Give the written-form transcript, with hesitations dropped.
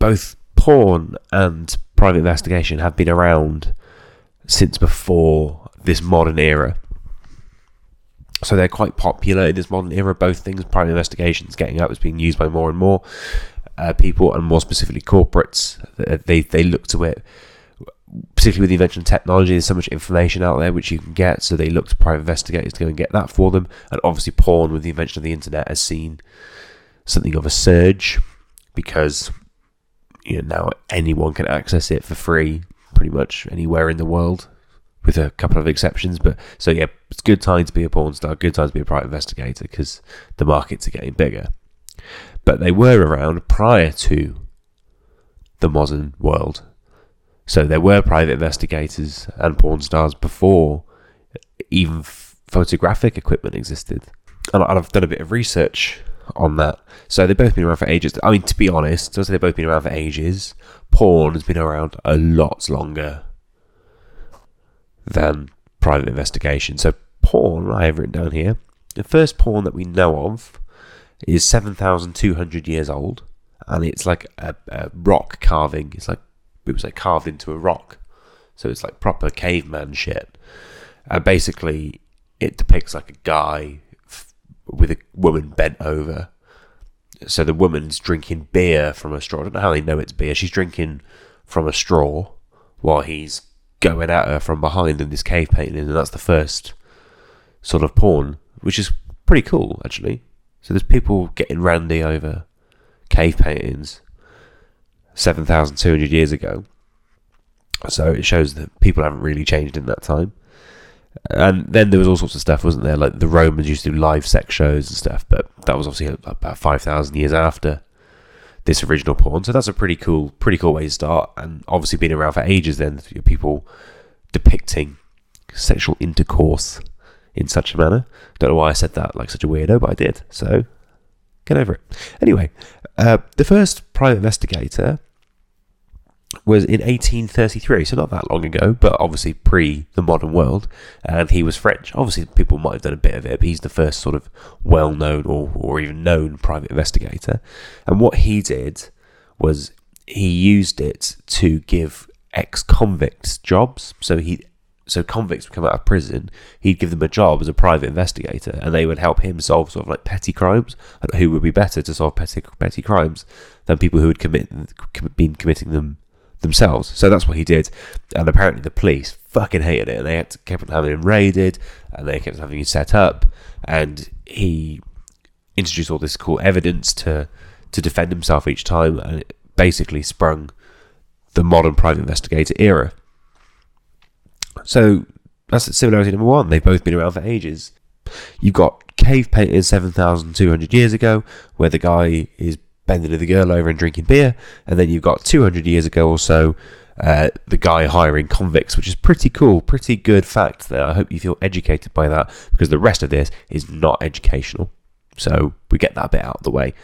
both porn and private investigation have been around since before this modern era. So they're quite popular in this modern era. Both things, private investigations getting up, is being used by more and more people, and more specifically corporates. They look to it, particularly with the invention of technology. There's so much information out there which you can get, so they look to private investigators to go and get that for them. And obviously porn, with the invention of the internet, has seen something of a surge, because now anyone can access it for free pretty much anywhere in the world, with a couple of exceptions. But so yeah, it's a good time to be a porn star, good time to be a private investigator, because the markets are getting bigger. But they were around prior to the modern world. So there were private investigators and porn stars before even photographic equipment existed. And I've done a bit of research on that. So they've both been around for ages. I mean, to be honest, they've both been around for ages. Porn has been around a lot longer than private investigation. So porn, I have written down here, the first porn that we know of is 7,200 years old, and it's like a rock carving. It was like carved into a rock, so it's like proper caveman shit. And basically it depicts like a guy with a woman bent over. So the woman's drinking beer from a straw. I don't know how they know it's beer. She's drinking from a straw while he's going at her from behind in this cave painting, and that's the first sort of porn, which is pretty cool, actually. So there's people getting randy over cave paintings 7,200 years ago. So it shows that people haven't really changed in that time. And then there was all sorts of stuff, wasn't there? Like the Romans used to do live sex shows and stuff, but that was obviously about 5,000 years after this original porn. So that's a pretty cool way to start. And obviously been around for ages then, people depicting sexual intercourse in such a manner. Don't know why I said that like such a weirdo, but I did. So get over it. Anyway, the first private investigator was in 1833, so not that long ago, but obviously pre the modern world, and he was French. Obviously people might have done a bit of it, but he's the first sort of well-known or even known private investigator. And what he did was he used it to give ex-convicts jobs. So convicts would come out of prison, he'd give them a job as a private investigator, and they would help him solve sort of like petty crimes. And who would be better to solve petty crimes than people who had been committing them themselves? So that's what he did. And apparently the police fucking hated it, and they kept having him raided, and they kept having him set up, and he introduced all this cool evidence to defend himself each time, and it basically sprung the modern private investigator era. So that's similarity number one. They've both been around for ages. You've got cave paintings 7,200 years ago, where the guy is bending the girl over and drinking beer, and then you've got 200 years ago or so, the guy hiring convicts, which is pretty cool, pretty good fact there. I hope you feel educated by that, because the rest of this is not educational. So we get that bit out of the way.